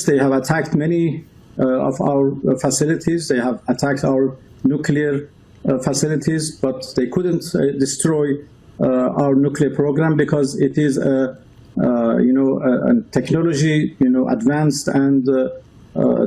They have attacked many of our facilities. They have attacked our nuclear facilities, but they couldn't destroy our nuclear program because it is a technology advanced and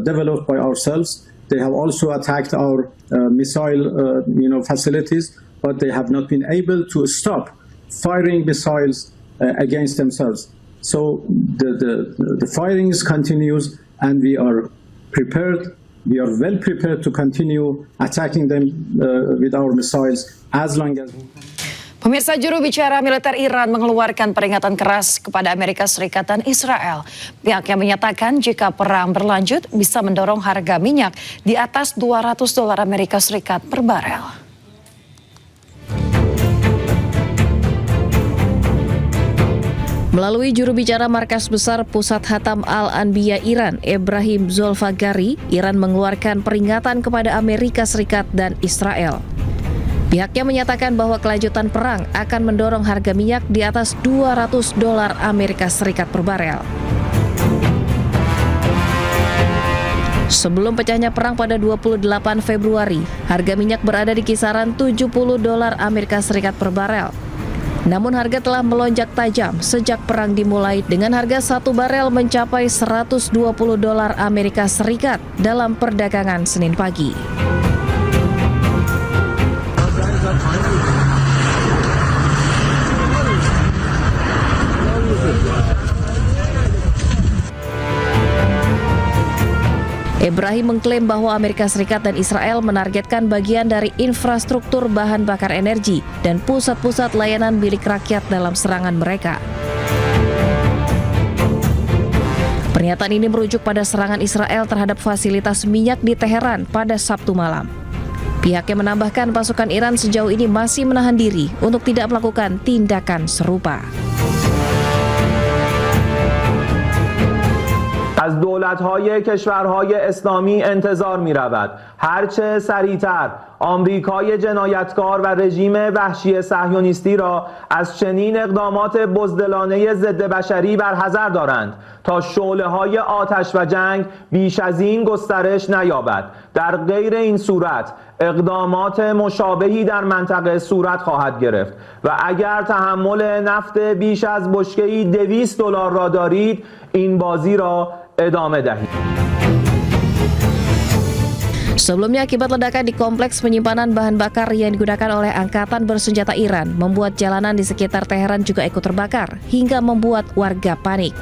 developed by ourselves. They have also attacked our missile facilities, but they have not been able to stop firing missiles against themselves. So the firings continues, and we are prepared. We are well prepared to continue attacking them with our missiles as long as. Pemirsa, juru bicara militer Iran mengeluarkan peringatan keras kepada Amerika Serikat dan Israel. Pihaknya menyatakan jika perang berlanjut bisa mendorong harga minyak di atas $200 Amerika Serikat per barel. Melalui juru bicara Markas Besar Pusat Hatam Al-Anbiya Iran, Ebrahim Zolfagari, Iran mengeluarkan peringatan kepada Amerika Serikat dan Israel. Pihaknya menyatakan bahwa kelanjutan perang akan mendorong harga minyak di atas $200 Amerika Serikat per barel. Sebelum pecahnya perang pada 28 Februari, harga minyak berada di kisaran $70 Amerika Serikat per barel. Namun harga telah melonjak tajam sejak perang dimulai dengan harga satu barel mencapai $120 Amerika Serikat dalam perdagangan Senin pagi. Ebrahim mengklaim bahwa Amerika Serikat dan Israel menargetkan bagian dari infrastruktur bahan bakar energi dan pusat-pusat layanan milik rakyat dalam serangan mereka. Pernyataan ini merujuk pada serangan Israel terhadap fasilitas minyak di Teheran pada Sabtu malam. Pihaknya menambahkan pasukan Iran sejauh ini masih menahan diri untuk tidak melakukan tindakan serupa. از دولت‌های کشورهای اسلامی انتظار می‌رود هرچه سریعتر آمریکای جنایتکار و رژیم وحشی صهیونیستی را از چنین اقدامات بزدلانه ضد بشری برحذر دارند تا شعله‌های آتش و جنگ بیش از این گسترش نیابد. در غیر این صورت اقدامات مشابهی در منطقه صورت خواهد گرفت و اگر تحمل نفت بیش از بشکه‌ای $200 را دارید این بازی را ادامه دهید. Sebelumnya, akibat ledakan di kompleks penyimpanan bahan bakar yang digunakan oleh Angkatan Bersenjata Iran, membuat jalanan di sekitar Teheran juga ikut terbakar, hingga membuat warga panik.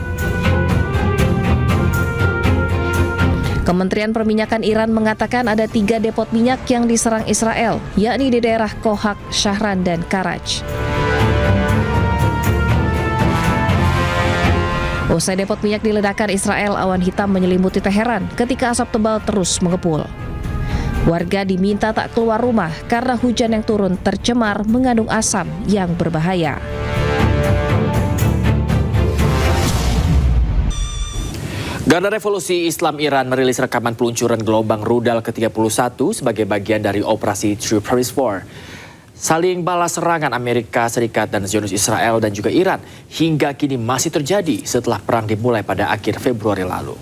Kementerian Perminyakan Iran mengatakan ada 3 depot minyak yang diserang Israel, yakni di daerah Kohak, Shahran, dan Karaj. Usai depot minyak diledakkan Israel, awan hitam menyelimuti Teheran ketika asap tebal terus mengepul. Warga diminta tak keluar rumah karena hujan yang turun tercemar mengandung asam yang berbahaya. Garda Revolusi Islam Iran merilis rekaman peluncuran gelombang rudal ke-31 sebagai bagian dari operasi True Promise 4. Saling balas serangan Amerika Serikat dan Zionis Israel dan juga Iran hingga kini masih terjadi setelah perang dimulai pada akhir Februari lalu.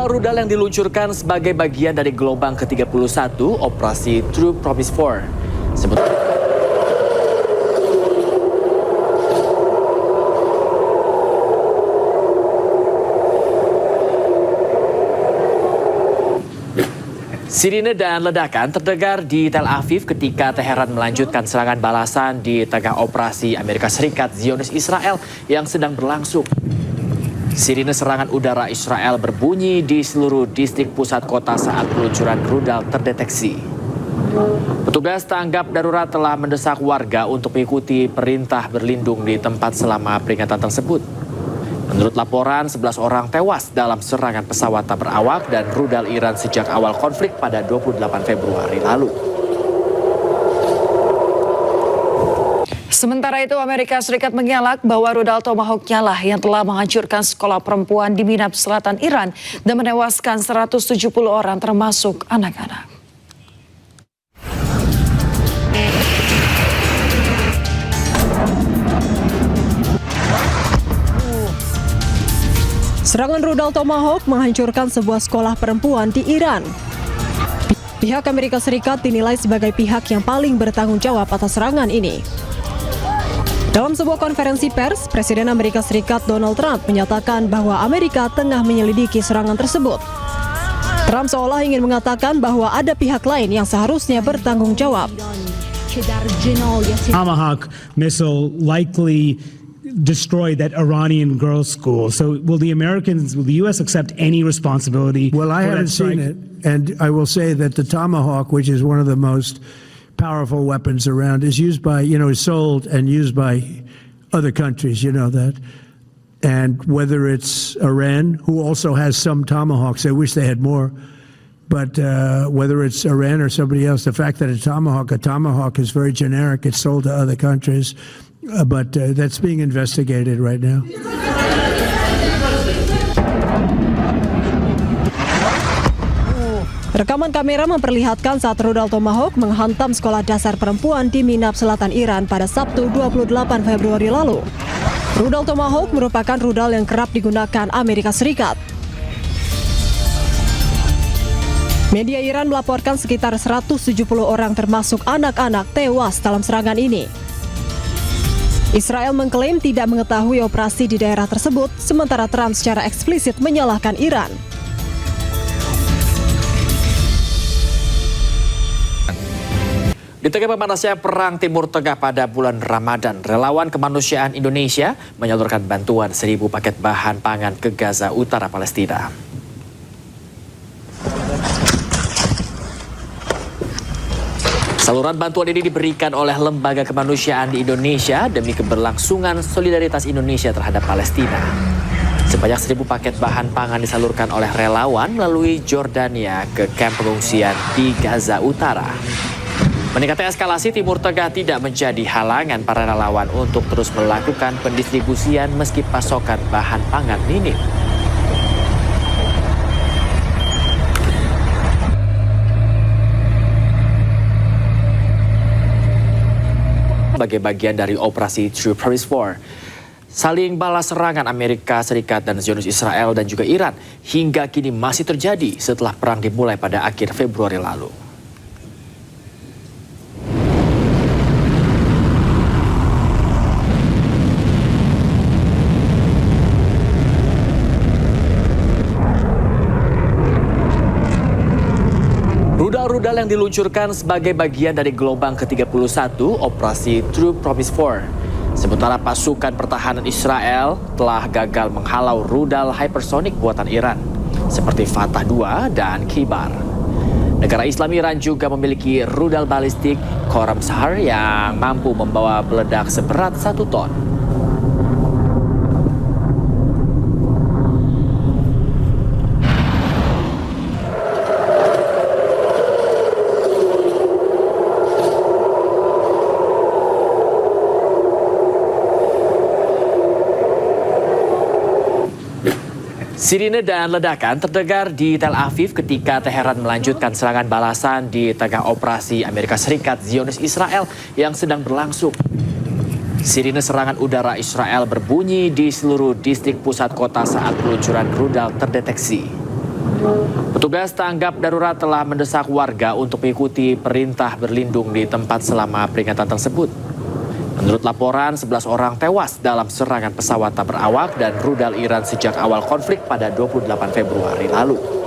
Rudal yang diluncurkan sebagai bagian dari gelombang ke-31 operasi True Promise 4. Sirine dan ledakan terdengar di Tel Aviv ketika Teheran melanjutkan serangan balasan di tengah operasi Amerika Serikat Zionis Israel yang sedang berlangsung. Sirine serangan udara Israel berbunyi di seluruh distrik pusat kota saat peluncuran rudal terdeteksi. Petugas tanggap darurat telah mendesak warga untuk mengikuti perintah berlindung di tempat selama peringatan tersebut. Menurut laporan, 11 orang tewas dalam serangan pesawat tak berawak dan rudal Iran sejak awal konflik pada 28 Februari lalu. Sementara itu, Amerika Serikat mengelak bahwa rudal Tomahawk-nya lah yang telah menghancurkan sekolah perempuan di Minab Selatan Iran dan menewaskan 170 orang termasuk anak-anak. Serangan rudal Tomahawk menghancurkan sebuah sekolah perempuan di Iran. Pihak Amerika Serikat dinilai sebagai pihak yang paling bertanggung jawab atas serangan ini. Dalam sebuah konferensi pers, Presiden Amerika Serikat Donald Trump menyatakan bahwa Amerika tengah menyelidiki serangan tersebut. Trump seolah ingin mengatakan bahwa ada pihak lain yang seharusnya bertanggung jawab. Tomahawk missile likely destroyed that Iranian girls' school. So will the U.S. accept any responsibility? Well, I haven't seen it, and I will say that the Tomahawk, which is one of the most powerful weapons around, is used by, is sold and used by other countries, you know that. And whether it's Iran, who also has some Tomahawks, I wish they had more, but whether it's Iran or somebody else, the fact that a Tomahawk is very generic, it's sold to other countries, but that's being investigated right now. Rekaman kamera memperlihatkan saat rudal Tomahawk menghantam sekolah dasar perempuan di Minab Selatan Iran pada Sabtu 28 Februari lalu. Rudal Tomahawk merupakan rudal yang kerap digunakan Amerika Serikat. Media Iran melaporkan sekitar 170 orang termasuk anak-anak tewas dalam serangan ini. Israel mengklaim tidak mengetahui operasi di daerah tersebut, sementara Trump secara eksplisit menyalahkan Iran. Di tengah memanasnya perang Timur Tengah pada bulan Ramadan, relawan kemanusiaan Indonesia menyalurkan bantuan 1.000 paket bahan pangan ke Gaza Utara Palestina. Saluran bantuan ini diberikan oleh Lembaga Kemanusiaan di Indonesia demi keberlangsungan solidaritas Indonesia terhadap Palestina. Sebanyak 1.000 paket bahan pangan disalurkan oleh relawan melalui Jordania ke kamp pengungsian di Gaza Utara. Meningkatnya eskalasi Timur Tengah tidak menjadi halangan para relawan untuk terus melakukan pendistribusian meski pasokan bahan pangan minim. Sebagai bagian dari operasi True Promise 4, saling balas serangan Amerika Serikat dan Zionis Israel dan juga Iran hingga kini masih terjadi setelah perang dimulai pada akhir Februari lalu. Rudal yang diluncurkan sebagai bagian dari gelombang ke-31 operasi True Promise 4. Sementara pasukan pertahanan Israel telah gagal menghalau rudal hypersonik buatan Iran seperti Fatah 2 dan Kibar. Negara Islam Iran juga memiliki rudal balistik Khorramshahr yang mampu membawa peledak seberat 1 ton. Sirine dan ledakan terdengar di Tel Aviv ketika Teheran melanjutkan serangan balasan di tengah operasi Amerika Serikat Zionis Israel yang sedang berlangsung. Sirine serangan udara Israel berbunyi di seluruh distrik pusat kota saat peluncuran rudal terdeteksi. Petugas tanggap darurat telah mendesak warga untuk mengikuti perintah berlindung di tempat selama peringatan tersebut. Menurut laporan, 11 orang tewas dalam serangan pesawat tak berawak dan rudal Iran sejak awal konflik pada 28 Februari lalu.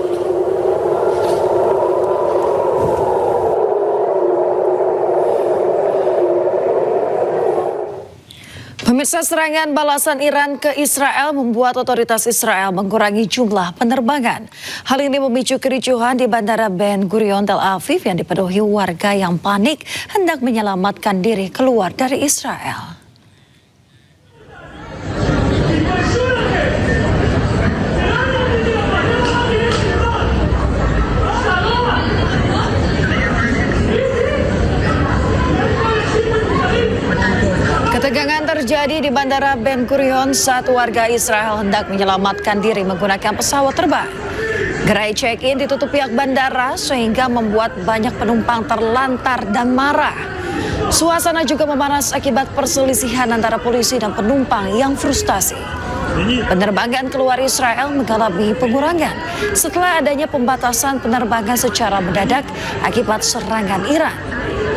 Pemirsa, serangan balasan Iran ke Israel membuat otoritas Israel mengurangi jumlah penerbangan. Hal ini memicu kericuhan di Bandara Ben Gurion Tel Aviv yang dipenuhi warga yang panik hendak menyelamatkan diri keluar dari Israel. Ketegangan terjadi di Bandara Ben Gurion saat warga Israel hendak menyelamatkan diri menggunakan pesawat terbang. Gerai check-in ditutup pihak bandara sehingga membuat banyak penumpang terlantar dan marah. Suasana juga memanas akibat perselisihan antara polisi dan penumpang yang frustasi. Penerbangan keluar Israel mengalami pengurangan setelah adanya pembatasan penerbangan secara mendadak akibat serangan Iran.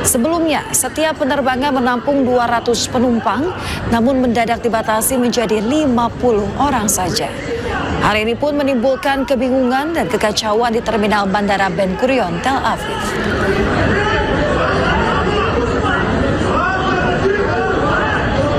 Sebelumnya, setiap penerbangan menampung 200 penumpang, namun mendadak dibatasi menjadi 50 orang saja. Hal ini pun menimbulkan kebingungan dan kekacauan di terminal Bandara Ben Gurion, Tel Aviv.